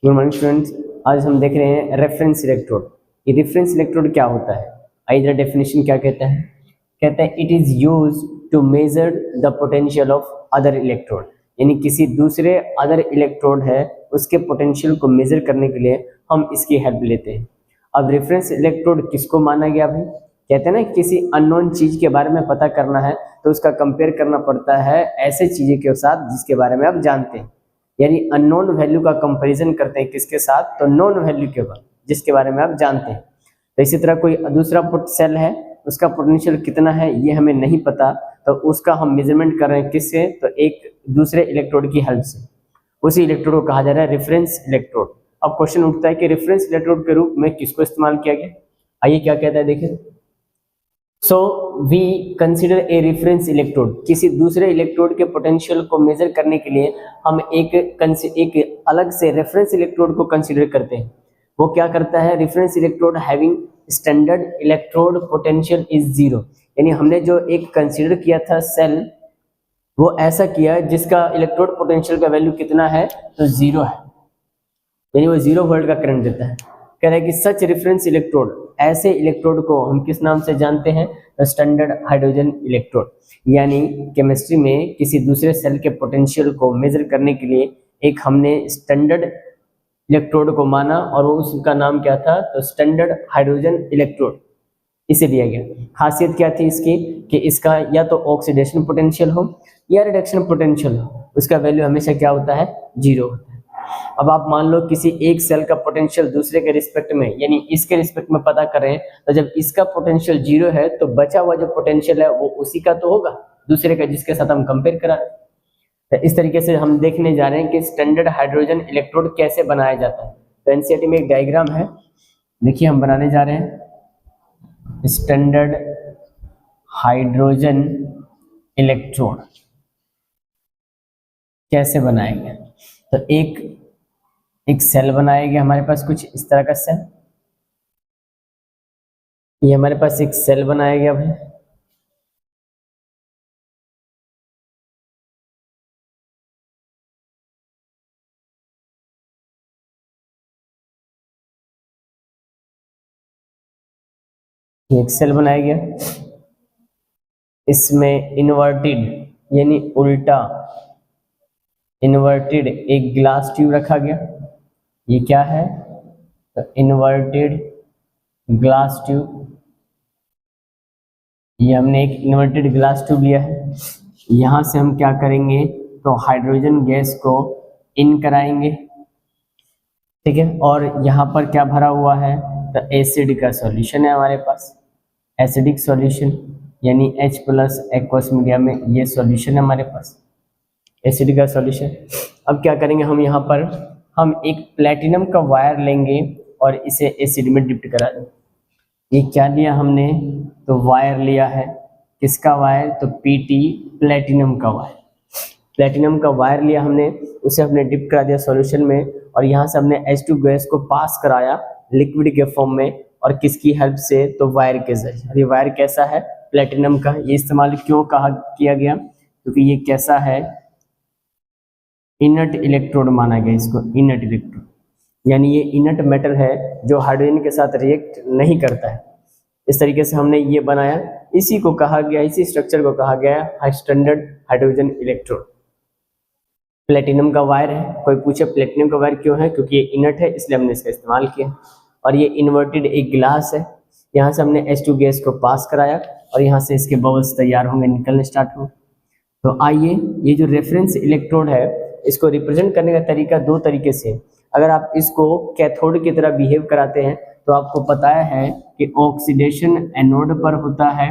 Good morning students. आज हम देख रहे हैं रेफरेंस इलेक्ट्रोड। ये रेफरेंस इलेक्ट्रोड क्या होता है? आइए जरा डेफिनेशन क्या कहता है। कहता है it is use to measure the potential of other electrode, यानी किसी दूसरे अदर इलेक्ट्रोड है उसके पोटेंशियल को मेजर करने के लिए हम इसकी हेल्प लेते हैं। अब रेफरेंस इलेक्ट्रोड किसको माना गया भाई? कहते हैं ना किसी अननोन चीज के बारे में पता करना है तो उसका कंपेयर करना पड़ता है ऐसे चीजें के साथ जिसके बारे में आप जानते हैं, यानी अननोन वैल्यू का कंपैरिजन करते हैं किसके साथ? तो नोन वैल्यू के बाद जिसके बारे में आप जानते हैं। तो इसी तरह कोई दूसरा सेल है, उसका पोटेंशियल कितना है ये हमें नहीं पता, तो उसका हम मेजरमेंट कर रहे हैं किससे? तो एक दूसरे इलेक्ट्रोड की हेल्प से। उसी इलेक्ट्रोड को कहा जा रहा है रेफरेंस इलेक्ट्रोड। अब क्वेश्चन उठता है कि रेफरेंस इलेक्ट्रोड के रूप में किसको इस्तेमाल किया गया? आइए क्या कहता है देखिए। So we consider a reference electrode, किसी दूसरे इलेक्ट्रोड के पोटेंशियल को मेजर करने के लिए हम एक अलग से रेफरेंस इलेक्ट्रोड को कंसिडर करते हैं। वो क्या करता है? Reference electrode having standard electrode potential is zero, यानी हमने जो एक कंसिडर किया था सेल, वो ऐसा किया जिसका इलेक्ट्रोड पोटेंशियल का वैल्यू कितना है? तो जीरो है, यानी वो 0 वोल्ट का करंट देता है। कह रहा है कि सच रेफरेंस इलेक्ट्रोड, ऐसे इलेक्ट्रोड को हम किस नाम से जानते हैं? Standard hydrogen electrode. यानी केमिस्ट्री में किसी दूसरे सेल के पोटेंशियल को मेजर करने के लिए एक हमने स्टैंडर्ड इलेक्ट्रोड को माना और वो उसका नाम क्या था? तो स्टैंडर्ड हाइड्रोजन इलेक्ट्रोड इसे दिया गया। खासियत क्या थी इसकी कि इसका या तो ऑक्सीडेशन पोटेंशियल हो या रिडक्शन पोटेंशियल हो, उसका वैल्यू हमेशा क्या होता है? 0 होता है। अब आप मान लो किसी एक सेल का पोटेंशियल दूसरे के रिस्पेक्ट में, यानी इसके रिस्पेक्ट में पता करें, तो जब इसका पोटेंशियल 0 है तो बचा हुआ जो पोटेंशियल है वो उसी का तो होगा, दूसरे का जिसके साथ हम कंपेयर करा रहे हैं। तो इस तरीके से हम देखने जा रहे हैं कि स्टैंडर्ड हाइड्रोजन इलेक्ट्रोड कैसे बनाया जाता है। तो एनसीईआरटी में एक डायग्राम है, देखिए हम बनाने जा रहे हैं स्टैंडर्ड हाइड्रोजन इलेक्ट्रोड कैसे बनाएंगे। तो एक सेल बनाएंगे हमारे पास कुछ इस तरह का सेल, ये हमारे पास एक सेल बनाया गया भाई। ये एक सेल बनाया गया, इसमें इन्वर्टेड यानी उल्टा इन्वर्टेड एक ग्लास ट्यूब रखा गया। ये क्या है? तो इन्वर्टेड ग्लास ट्यूब। ये हमने एक इन्वर्टेड ग्लास ट्यूब लिया है। यहाँ से हम क्या करेंगे? तो हाइड्रोजन गैस को इन कराएंगे, ठीक है। और यहाँ पर क्या भरा हुआ है? तो एसिड का सॉल्यूशन है हमारे पास, एसिडिक सॉल्यूशन, यानी H+ एक्वस मीडिया में ये सॉल्यूशन है हमारे पास, एसिड का सॉल्यूशन। अब क्या करेंगे हम? यहाँ पर हम एक प्लेटिनम का वायर लेंगे और इसे एसिड में डिप्ट करा देंगे। ये क्या लिया हमने? तो वायर लिया है, किसका वायर? तो PT प्लेटिनम का वायर। प्लेटिनम का वायर लिया हमने, उसे हमने डिप करा दिया सॉल्यूशन में और यहाँ से हमने H2 गैस को पास कराया लिक्विड के फॉर्म में, और किसकी हेल्प से? तो वायर के जरिए। ये वायर कैसा है? प्लेटिनम का। ये इस्तेमाल क्यों किया गया? क्योंकि ये कैसा है? इनर्ट इलेक्ट्रोड माना गया इसको, इनर्ट इलेक्ट्रोड, यानी ये इनर्ट मेटल है जो हाइड्रोजन के साथ रिएक्ट नहीं करता है। इस तरीके से हमने ये बनाया, इसी को कहा गया, इसी स्ट्रक्चर को कहा गया स्टैंडर्ड हाइड्रोजन इलेक्ट्रोड। प्लेटिनम का वायर है, कोई पूछे प्लेटिनम का वायर क्यों है? क्योंकि ये इनर्ट है इसलिए हमने इसका इस्तेमाल किया। और ये इन्वर्टेड एक गिलास है, यहाँ से हमने H2 गैस को पास कराया और यहाँ से इसके बबल्स तैयार होंगे, निकलने स्टार्ट होंगे। तो आइए, ये जो रेफरेंस इलेक्ट्रोड है इसको रिप्रेजेंट करने का तरीका 2 तरीके से। अगर आप इसको कैथोड की तरह बिहेव कराते हैं तो आपको पता है कि ऑक्सीडेशन एनोड पर होता है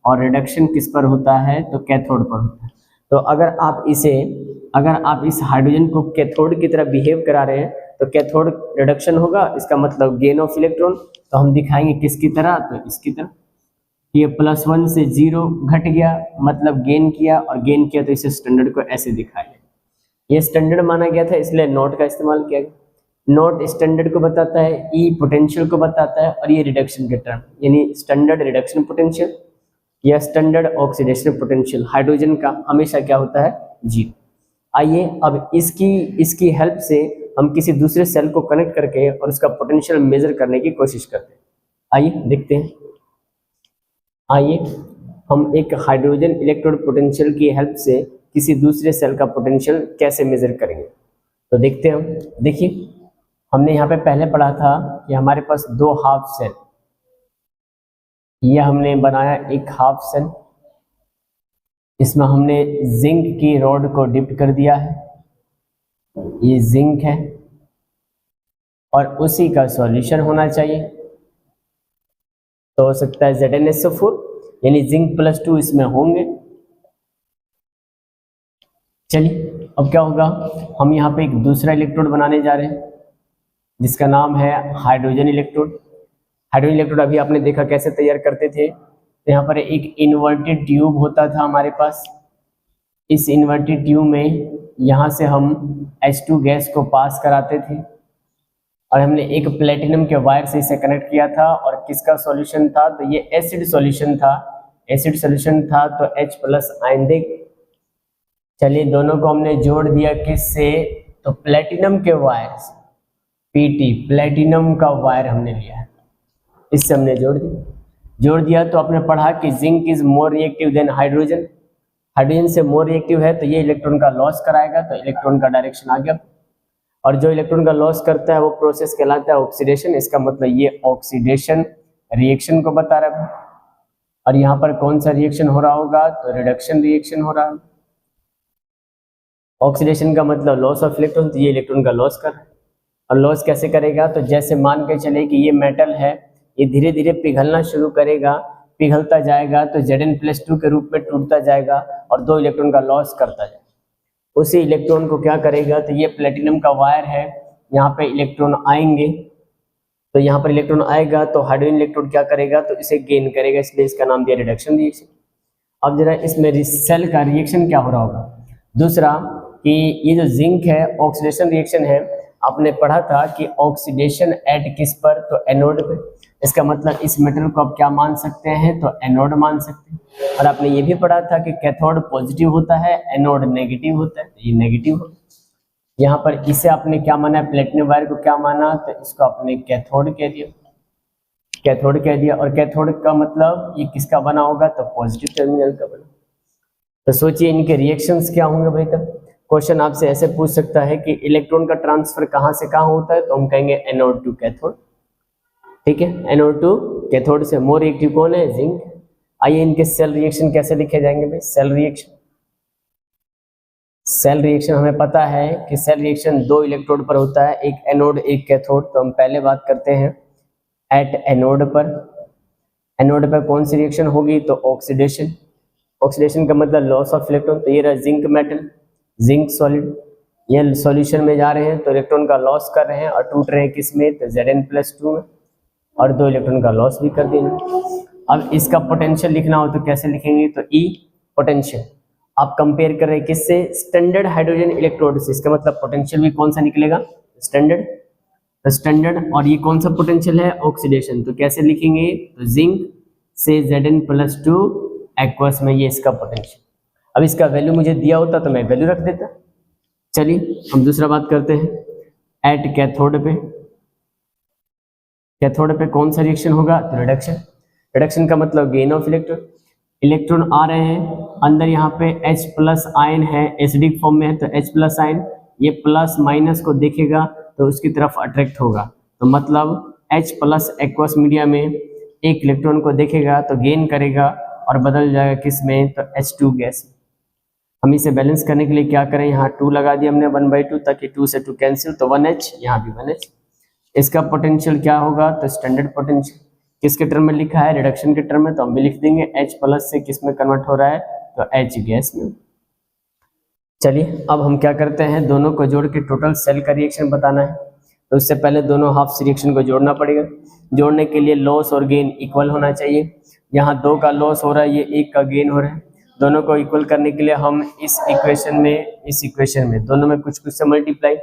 और रिडक्शन किस पर होता है? तो कैथोड पर होता है। तो अगर आप इस हाइड्रोजन को कैथोड की तरह बिहेव करा रहे हैं तो कैथोड रिडक्शन होगा, इसका मतलब गेन ऑफ इलेक्ट्रॉन। तो हम दिखाएंगे किसकी तरह? तो इसकी तरह। ये +1 से 0 घट गया, मतलब गेन किया, और गेन किया तो इसे स्टैंडर्ड को ऐसे दिखाया। ये स्टैंडर्ड माना गया था इसलिए नोट का इस्तेमाल किया गया। नोट स्टैंडर्ड को बताता है, ई पोटेंशियल को बताता है, और ये रिडक्शन के टर्म, यानी स्टैंडर्ड रिडक्शन पोटेंशियल या स्टैंडर्ड ऑक्सीडेशन पोटेंशियल हाइड्रोजन का हमेशा क्या होता है? 0। आइए अब इसकी हेल्प से हम किसी दूसरे सेल को कनेक्ट करके और उसका पोटेंशियल मेजर करने की कोशिश करते हैं। आइए देखते हैं। आइए हम एक हाइड्रोजन इलेक्ट्रोड पोटेंशियल की हेल्प से किसी दूसरे सेल का पोटेंशियल कैसे मेजर करेंगे, तो देखते हैं हम। देखिए, हमने यहाँ पे पहले पढ़ा था कि हमारे पास दो हाफ सेल, ये हमने बनाया एक हाफ सेल, इसमें हमने जिंक की रॉड को डिप कर दिया है, ये जिंक है और उसी का सॉल्यूशन होना चाहिए, तो हो सकता है ZnSO4 यानी जिंक +2 इसमें होंगे। चलिए अब क्या होगा, हम यहाँ पे एक दूसरा इलेक्ट्रोड बनाने जा रहे हैं जिसका नाम है हाइड्रोजन इलेक्ट्रोड। हाइड्रोजन इलेक्ट्रोड अभी आपने देखा कैसे तैयार करते थे, तो यहाँ पर एक इन्वर्टेड ट्यूब होता था हमारे पास। इस इन्वर्टेड ट्यूब में यहाँ से हम H2 गैस को पास कराते थे और हमने एक प्लेटिनम के वायर से इसे कनेक्ट किया था। और किसका सॉल्यूशन था, तो ये एसिड सॉल्यूशन था। एसिड सॉल्यूशन था तो H+ आयन देख। चलिए दोनों को हमने जोड़ दिया किससे, तो प्लेटिनम के वायर से, Pt प्लेटिनम का वायर हमने लिया है, इससे हमने जोड़ दिया। तो आपने पढ़ा कि zinc is more reactive than hydrogen. Hydrogen से मोर रिएक्टिव है तो ये इलेक्ट्रॉन का लॉस कराएगा, तो इलेक्ट्रॉन का डायरेक्शन आ गया। और जो इलेक्ट्रॉन का लॉस करता है वो प्रोसेस कहलाता है ऑक्सीडेशन। इसका मतलब ये ऑक्सीडेशन रिएक्शन को बता रहा है। और यहाँ पर कौन सा रिएक्शन हो रहा होगा, तो रिडक्शन रिएक्शन हो रहा है। ऑक्सीडेशन का मतलब लॉस ऑफ इलेक्ट्रॉन, तो ये इलेक्ट्रॉन का लॉस कर रहा है। और लॉस कैसे करेगा, तो जैसे मान के चले कि ये मेटल है, ये धीरे धीरे पिघलना शुरू करेगा, पिघलता जाएगा तो Zn+2 के रूप में टूटता जाएगा और 2 इलेक्ट्रॉन का लॉस करता जाएगा। उसी इलेक्ट्रॉन को क्या करेगा, तो ये प्लेटिनम का वायर है, यहाँ पे इलेक्ट्रॉन आएंगे, तो यहाँ पर इलेक्ट्रॉन आएगा तो हाइड्रोजन इलेक्ट्रोड क्या करेगा, तो इसे गेन करेगा, इसलिए इसका नाम दिया रिडक्शन रिएक्शन। अब जरा इसमें सेल का रिएक्शन क्या हो रहा होगा। दूसरा कि ये जो जिंक है ऑक्सीडेशन रिएक्शन है, आपने पढ़ा था कि ऑक्सीडेशन एट किस पर, तो एनोड पे। इसका मतलब इस मेटल को आप क्या मान सकते हैं, तो एनोड मान सकते हैं। और आपने ये भी पढ़ा था कि कैथोड पॉजिटिव होता है, एनोड नेगेटिव होता है, तो ये नेगेटिव हो। यहाँ पर इसे आपने क्या माना, प्लेटिनम वायर को क्या माना, तो इसको आपने कैथोड कह दिया, कैथोड कह दिया। और कैथोड का मतलब ये किसका बना होगा, तो पॉजिटिव टर्मिनल का बना। तो सोचिए इनके रिएक्शंस क्या होंगे भाई। तब क्वेश्चन आपसे ऐसे पूछ सकता है कि इलेक्ट्रॉन का ट्रांसफर कहाँ से कहाँ होता है, तो हम कहेंगे एनोड टू कैथोड। ठीक है, एनोड टू कैथोड से मोर रिएक्टिव कौन है, जिंक। आइए इनके सेल रिएक्शन कैसे लिखे जाएंगे भाई। सेल रिएक्शन हमें पता है कि सेल रिएक्शन 2 इलेक्ट्रोड पर होता है, एक एनोड एक कैथोड। तो हम पहले बात करते हैं एट एनोड पर। एनोड पर कौन सी रिएक्शन होगी, तो ऑक्सीडेशन। ऑक्सीडेशन का मतलब लॉस ऑफ इलेक्ट्रॉन। तो ये रहा जिंक मेटल, जिंक सॉलिड, ये सॉल्यूशन में जा रहे हैं तो इलेक्ट्रॉन का लॉस कर रहे हैं और टूट रहे हैं किसमें, तो Zn+2 में, और 2 इलेक्ट्रॉन का लॉस भी कर देंगे। अब इसका पोटेंशियल लिखना हो तो कैसे लिखेंगे, तो E पोटेंशियल। आप कंपेयर कर रहे हैं किससे, स्टैंडर्ड हाइड्रोजन इलेक्ट्रोड से। इसका मतलब पोटेंशियल भी कौन सा निकलेगा, स्टैंडर्ड। और ये कौन सा पोटेंशियल है, ऑक्सीडेशन। तो कैसे लिखेंगे, तो जिंक से Zn+2 एक्वस में ये इसका पोटेंशियल। अब इसका वैल्यू मुझे दिया होता तो मैं वैल्यू रख देता। चलिए हम दूसरा बात करते हैं एट कैथोड पे। कैथोड पे कौन सा रिएक्शन होगा, तो रिडक्शन। रिडक्शन का मतलब गेन ऑफ इलेक्ट्रॉन। इलेक्ट्रॉन आ रहे हैं अंदर, यहाँ पे H+ आयन है, एसिडिक फॉर्म में है, तो H+ आयन ये प्लस माइनस को देखेगा तो उसकी तरफ अट्रैक्ट होगा। तो मतलब H+ एक्वस मीडिया में एक इलेक्ट्रॉन को देखेगा तो गेन करेगा और बदल जाएगा किस में, तो H2 गैस। हम इसे बैलेंस करने के लिए क्या करें, यहाँ 2 लगा दिया हमने 1/2, ताकि 2 से 2 कैंसिल, तो 1H, यहाँ भी 1H। इसका पोटेंशियल क्या होगा, तो स्टैंडर्ड पोटेंशियल। किसके टर्म में लिखा है, रिडक्शन के टर्म में, तो हम भी लिख देंगे H+ से किस में कन्वर्ट हो रहा है, तो H गैस में। चलिए अब हम क्या करते हैं, दोनों को जोड़ के टोटल सेल का रिएक्शन बताना है। तो उससे पहले दोनों हाफ रिएक्शन को जोड़ना पड़ेगा। जोड़ने के लिए लॉस और गेन इक्वल होना चाहिए। यहाँ 2 का लॉस हो रहा है, ये 1 का गेन हो रहा है। दोनों को इक्वल करने के लिए हम इस इक्वेशन में दोनों में कुछ से मल्टीप्लाई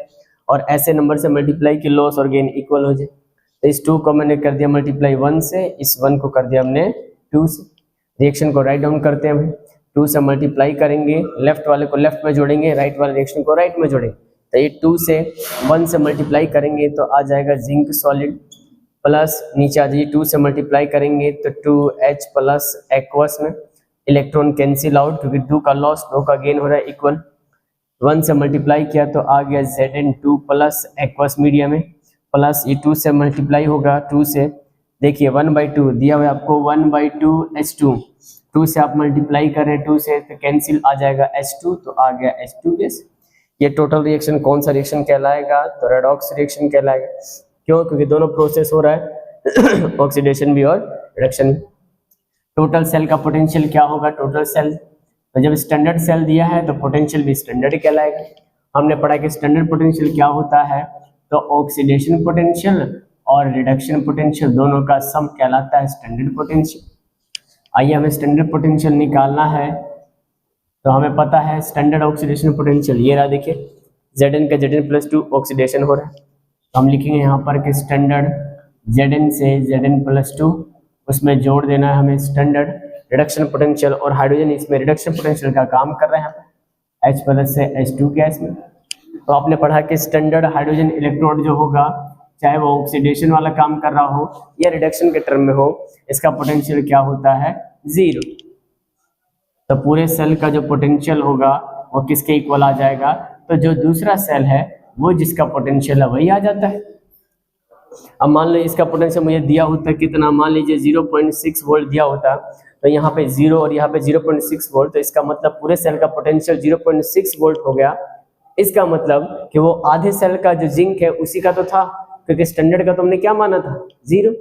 और ऐसे नंबर से मल्टीप्लाई कि लॉस और गेन इक्वल हो जाए। तो इस 2 को मैंने कर दिया मल्टीप्लाई 1 से, इस 1 को कर दिया हमने 2 से। रिएक्शन को राइट डाउन करते हैं हम, 2 से मल्टीप्लाई करेंगे, लेफ्ट वाले को लेफ्ट में जोड़ेंगे, राइट वाले रिएक्शन को राइट में जोड़ेंगे। तो ये 2 से 1 से मल्टीप्लाई करेंगे तो आ जाएगा जिंक सॉलिड, प्लस नीचे आ जाइए 2 से मल्टीप्लाई करेंगे तो 2H प्लस एक्वस में इलेक्ट्रॉन कैंसिल आउट, क्योंकि 2 का लॉस 2 का गेन हो रहा है इक्वल। 1 से मल्टीप्लाई किया तो आ गया Zn2 प्लस एक्वस मीडिया में, प्लस ये 2 से मल्टीप्लाई होगा 2 से, देखिए 1/2 दिया हुआ है आपको 1/2 H2, 2 से आप मल्टीप्लाई कर रहे हैं 2 से तो कैंसिल आ जाएगा H2, तो आ गया H2 गैस। ये टोटल रिएक्शन कौन सा रिएक्शन कहलाएगा, तो रेडॉक्स रिएक्शन कहलाएगा। क्यों, क्योंकि दोनों प्रोसेस हो रहा है ऑक्सीडेशन भी और रिडक्शन। टोटल सेल का पोटेंशियल क्या होगा, टोटल सेल, तो जब स्टैंडर्ड सेल दिया है तो पोटेंशियल भी स्टैंडर्ड कहलाएगा। हमने पढ़ा कि स्टैंडर्ड पोटेंशियल क्या होता है, तो ऑक्सीडेशन पोटेंशियल और रिडक्शन पोटेंशियल दोनों का सम कहलाता है स्टैंडर्ड पोटेंशियल। आइए हमें स्टैंडर्ड पोटेंशियल निकालना है, तो हमें पता है स्टैंडर्ड ऑक्सीडेशन पोटेंशियल ये रहा, देखिए Zn का Zn+2 ऑक्सीडेशन हो रहा है, तो हम लिखेंगे यहाँ पर कि स्टैंडर्ड Zn से Zn+2, उसमें जोड़ देना है हमें स्टैंडर्ड रिडक्शन पोटेंशियल, और हाइड्रोजन इसमें रिडक्शन पोटेंशियल का काम कर रहे हैं H प्लस से H2 गैस में। तो आपने पढ़ा कि स्टैंडर्ड हाइड्रोजन इलेक्ट्रोड जो होगा, चाहे वो ऑक्सीडेशन वाला काम कर रहा हो या रिडक्शन के टर्म में हो, इसका पोटेंशियल क्या होता है, 0। तो पूरे सेल का जो पोटेंशियल होगा वो किसके इक्वल आ जाएगा, तो जो दूसरा सेल है वो जिसका पोटेंशियल है वही आ जाता है। अब मान लो इसका पोटेंशियल मुझे दिया होता कितना, मान लीजिए 0.6 वोल्ट दिया होता, तो यहाँ पे 0 और यहाँ पे 0.6 वोल्ट, तो इसका मतलब पूरे सेल का पोटेंशियल 0.6 वोल्ट हो गया। इसका मतलब कि वो आधे सेल का जो जिंक है उसी का तो था, क्योंकि स्टैंडर्ड का तो हमने क्या माना था, 0।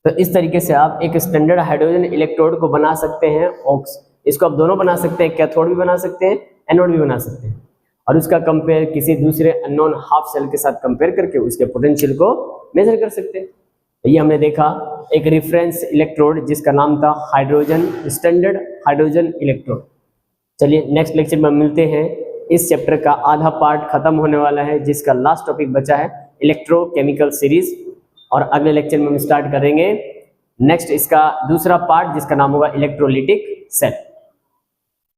तो इस तरीके से आप एक स्टैंडर्ड हाइड्रोजन इलेक्ट्रोड को बना सकते हैं इसको आप दोनों बना सकते हैं, कैथोड भी बना सकते हैं, एनोड भी बना सकते हैं, और उसका कंपेयर किसी दूसरे अननोन हाफ सेल के साथ कंपेयर करके उसके पोटेंशियल को मेजर कर सकते हैं। तो ये हमने देखा एक रेफरेंस इलेक्ट्रोड जिसका नाम था हाइड्रोजन, स्टैंडर्ड हाइड्रोजन इलेक्ट्रोड। चलिए नेक्स्ट लेक्चर में मिलते हैं। इस चैप्टर का आधा पार्ट खत्म होने वाला है, जिसका लास्ट टॉपिक बचा है इलेक्ट्रोकेमिकल सीरीज, और अगले लेक्चर में हम स्टार्ट करेंगे नेक्स्ट इसका दूसरा पार्ट जिसका नाम होगा इलेक्ट्रोलिटिक सेल।